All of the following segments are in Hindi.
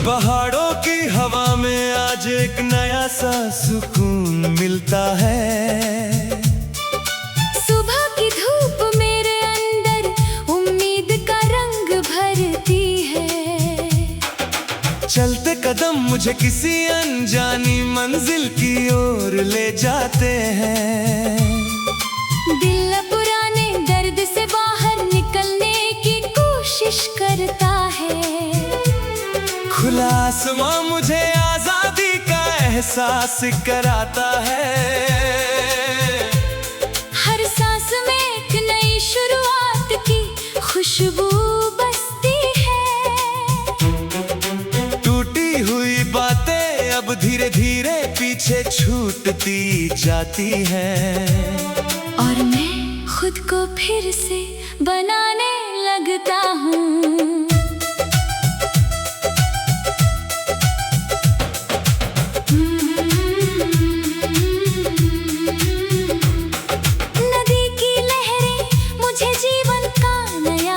पहाड़ों की हवा में आज एक नया सा सुकून मिलता है। सुबह की धूप मेरे अंदर उम्मीद का रंग भरती है। चलते कदम मुझे किसी अनजानी मंजिल की ओर ले जाते हैं। दिल पुराने दर्द से बाहर निकलने की कोशिश करता है। खुला आसमां मुझे आजादी का एहसास कराता है। हर सांस में एक नई शुरुआत की खुशबू बसती है। टूटी हुई बातें अब धीरे धीरे पीछे छूटती जाती हैं। और मैं खुद को फिर से बनाने लगता हूँ।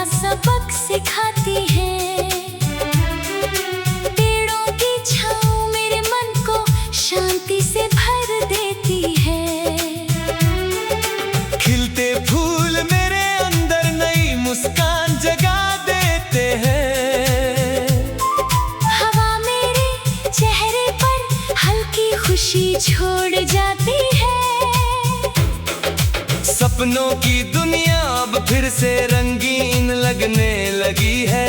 सबक सिखाती है। पेड़ों की छाँव मेरे मन को शांति से भर देती है। खिलते फूल मेरे अंदर नई मुस्कान जगा देते हैं। हवा मेरे चेहरे पर हल्की खुशी छोड़ जाती है। सपनों की दुनिया अब फिर से रंगीन लगने लगी है।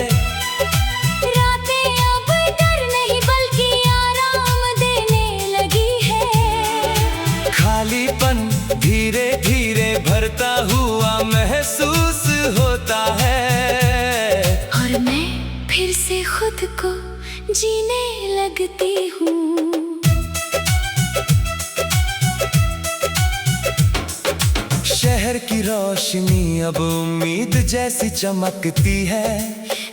रातें अब डर नहीं बल्कि आराम देने लगी है। खालीपन धीरे धीरे भरता हुआ महसूस होता है। और मैं फिर से खुद को जीने लगती हूँ। शहर की रोशनी अब उम्मीद जैसी चमकती है।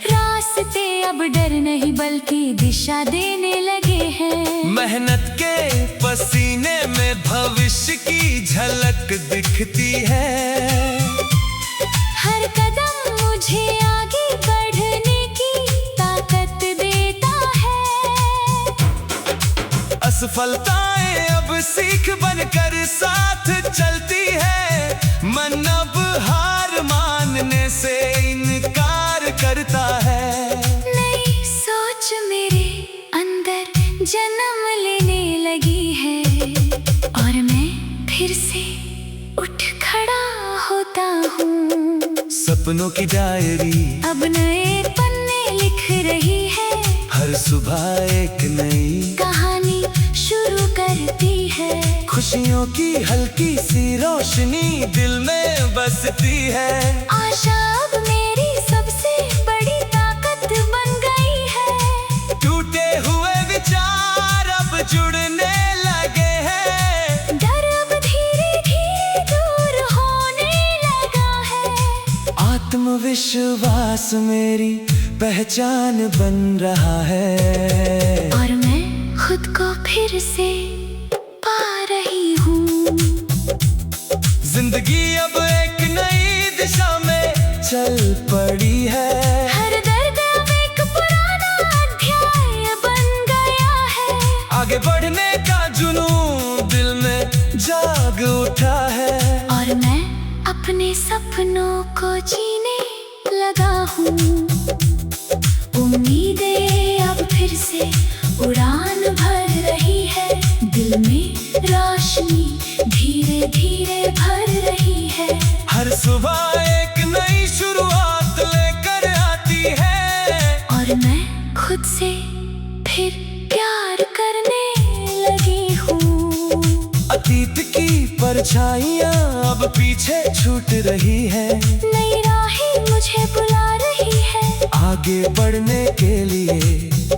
रास्ते अब डर नहीं बल्कि दिशा देने लगे हैं। मेहनत के पसीने में भविष्य की झलक दिखती है। हर कदम मुझे आगे बढ़ने की ताकत देता है। असफलताएं अब सीख बनकर साथ चलती है। मन अब हार मानने से इनकार करता है। नई सोच मेरे अंदर जन्म लेने लगी है। और मैं फिर से उठ खड़ा होता हूँ। सपनों की डायरी अब नए पन्ने लिख रही है। हर सुबह एक नई कहानी शुरू करती है। खुशियों की हल्की सी रोशनी दिल में बसती है। आशा अब मेरी सबसे बड़ी ताकत बन गई है। टूटे हुए विचार अब जुड़ने लगे हैं। डर अब धीरे धीरे दूर होने लगा है। आत्मविश्वास मेरी पहचान बन रहा है। और मैं खुद को फिर से पा रही हूँ। जिंदगी अब एक नई दिशा में चल पड़ी है। हर दर्द अब एक पुराना अध्याय बन गया है। आगे बढ़ने का जुनून दिल में जाग उठा है। और मैं अपने सपनों को जीने लगा हूँ। उम्मीदें अब फिर से उड़ान भर रही है। दिल में रोशनी धीरे धीरे भर रही है। हर सुबह एक नई शुरुआत लेकर आती है। और मैं खुद से फिर प्यार करने लगी हूँ। अतीत की परछाइयाँ अब पीछे छूट रही है। नई राहें मुझे बुला रही है। आगे बढ़ने के लिए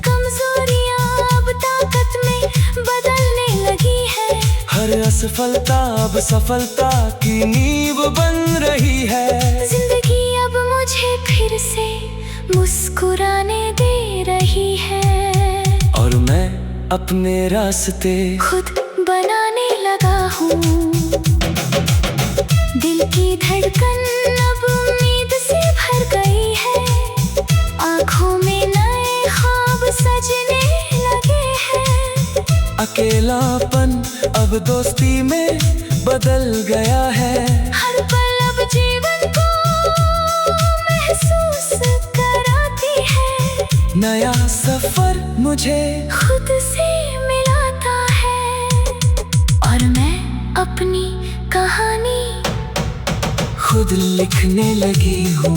कमजोरियाँ अब ताकत में बदलने लगी है। हर असफलता अब सफलता की नींव बन रही है। जिंदगी अब मुझे फिर से मुस्कुराने दे रही है। और मैं अपने रास्ते खुद बनाने लगा की धड़कन अब उम्मीद से भर गई है, आँखों में नए ख्वाब सजने लगे हैं। अकेलापन अब दोस्ती में बदल गया है, हर पल अब जीवन को महसूस कराती है। नया सफर मुझे खुद से मिलाता है और मैं अपनी कहानी खुद लिखने लगी हूँ।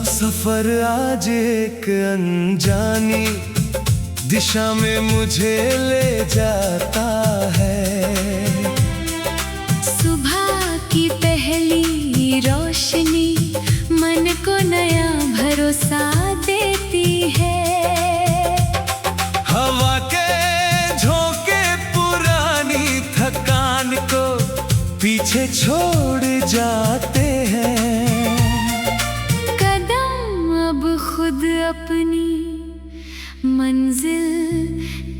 सफर आज एक अनजानी दिशा में मुझे ले जाता है। सुबह की पहली रोशनी मन को नया भरोसा देती है। हवा के झोंके पुरानी थकान को पीछे छोड़ जाते हैं। कदम अब खुद अपनी मंजिल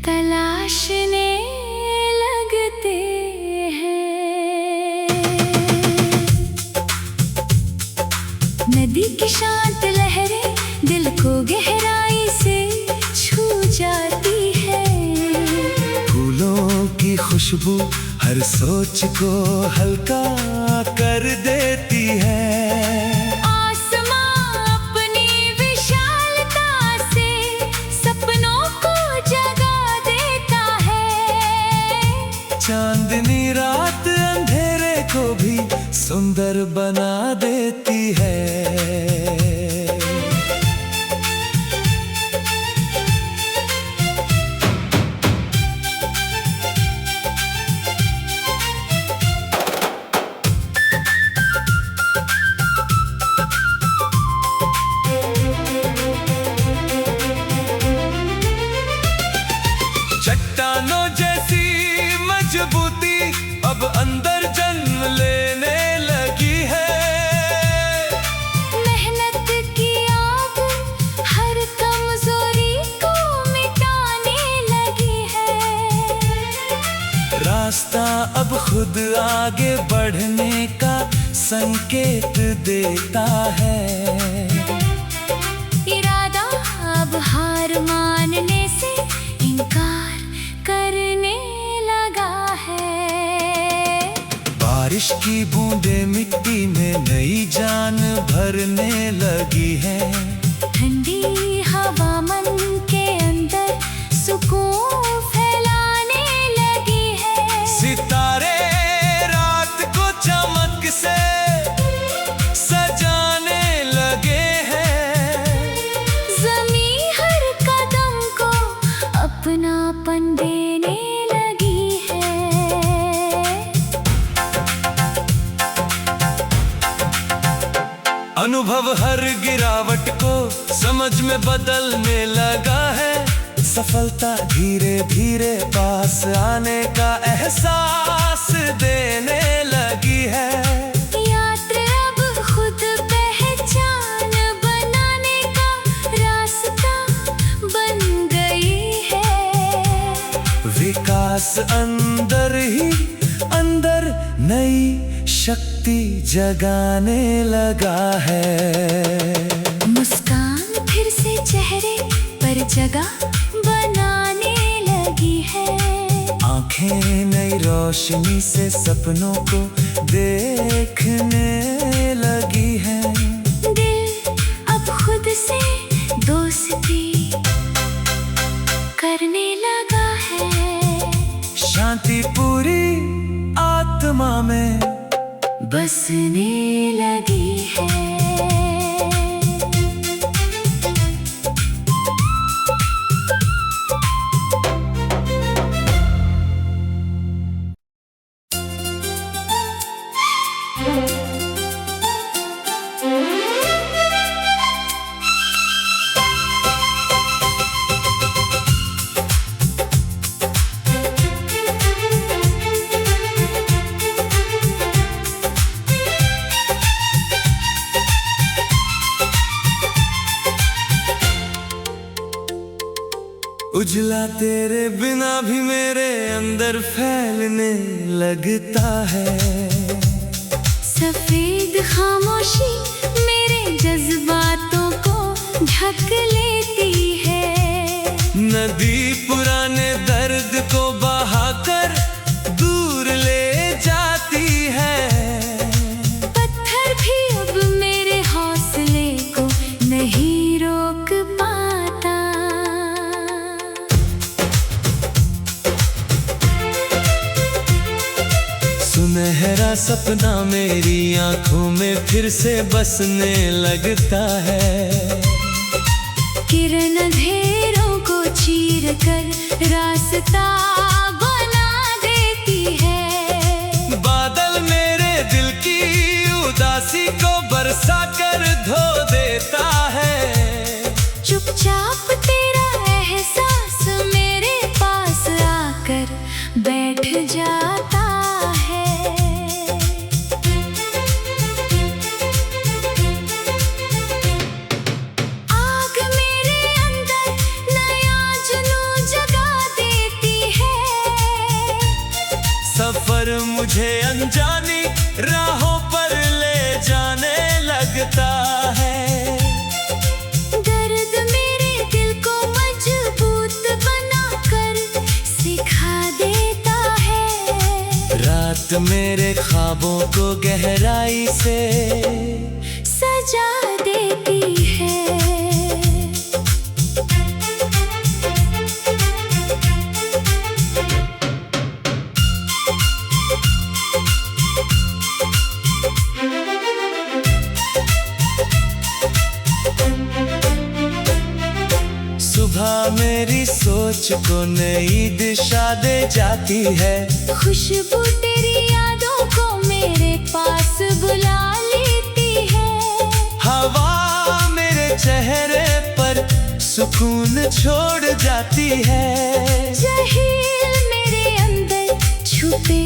तलाशने लगते हैं। नदी की शांत लहरें दिल को गहराई से छू जाती है। फूलों की खुशबू हर सोच को हल्का कर देती है। आसमां अपनी विशालता से सपनों को जगा देता है। चांदनी रात अंधेरे को भी सुंदर बना देती है। चट्टानों जैसी मजबूती अब अंदर जन्म लेने लगी है। मेहनत की आग हर कमजोरी को मिटाने लगी है। रास्ता अब खुद आगे बढ़ने का संकेत देता है। इरादा अब हार मानने से इनकार करने लगा है। बारिश की बूंदें मिट्टी में नई जान भरने लगी है। ठंडी हवा मन के अंदर सुकून फैलाने लगी है। सितारे रात को चमक से सजाने लगे हैं। ज़मीं हर कदम को अपनापन देने लगी है। अनुभव हर गिरावट को समझ में बदलने लगा है। सफलता धीरे धीरे पास आने का एहसास देने लगी है। यात्रा अब खुद पहचान बनाने का रास्ता बन गई है। विकास अंदर ही अंदर नई शक्ति जगाने लगा है। मुस्कान फिर से चेहरे पर जगह बनाने लगी है। आंखें नई रोशनी से सपनों को देखने लगी है। दिल अब खुद से दोस्ती करने लगा है। शांति पूरी आत्मा बसने लगी है। उजला तेरे बिना भी मेरे अंदर फैलने लगता है। सफेद खामोशी मेरे जज्बातों को ढक लेती है। नदी पुराने दर्द को बहाकर दूर ले जाती है। पत्थर भी अब मेरे हौसले को नहीं रोक पाता। सुनहरा सपना मेरी आंखों में फिर से बसने लगता है। किरण अंधेरों को चीर कर रास्ता बना देती है। बादल मेरे दिल की उदासी को बरसा कर धो देता है। चुपचाप तेरा एहसास मेरे पास आकर बैठ जाता है। आग मेरे अंदर नया जुनून जगा देती है। सफर मुझे अनजानी राहों पर ले जाने लगता है। दर्द मेरे दिल को मजबूत बनाकर सिखा देता है। रात मेरे ख्वाबों को गहराई से सजा देती है। सुबह मेरी सोच को नई दिशा दे जाती है। खुशबू तेरी यादों को मेरे पास बुला लेती है। हवा मेरे चेहरे पर सुकून छोड़ जाती है। जहील मेरे अंदर छुपे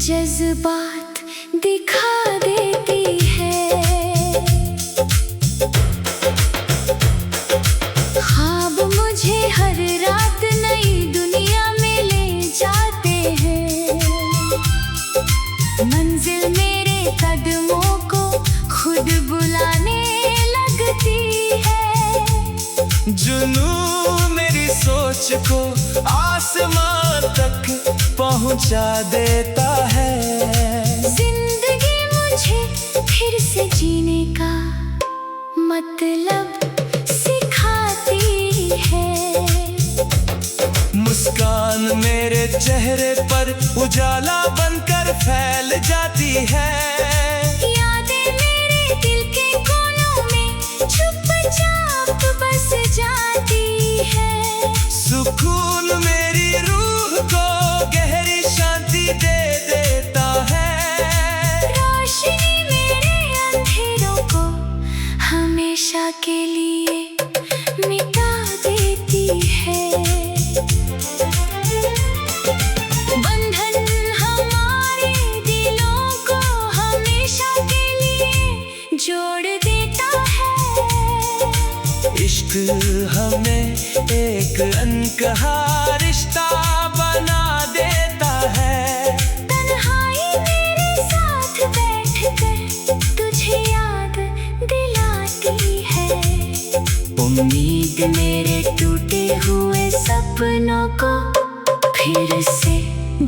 जज्बात दिखा देती है। ख्वाब मुझे हर रात नई दुनिया में ले जाते हैं। मंजिल मेरे कदमों को खुद बुलाने लगती है। जुनून मेरी सोच को आसमान तक पहुंचा देता है। जिंदगी मुझे फिर से जीने का मतलब सिखाती है। मुस्कान मेरे चेहरे पर उजाला बनकर फैल जाती है। यादें मेरे दिल के कोनों में चुपचाप बस जाती है। सुकून मेरी रूह को गहरी शांति दे देता है। रोशनी मेरे अंधेरों को हमेशा के लिए मिटा देती है। बंधन हमारे दिलों को हमेशा के लिए जोड़ देता है। इश्क हमें एक अनकहा रिश्ता बना देता है। तन्हाई मेरे साथ बैठकर तुझे याद दिलाती है। उम्मीद मेरे टूटे हुए सपनों को फिर से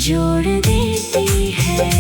जोड़ देती है।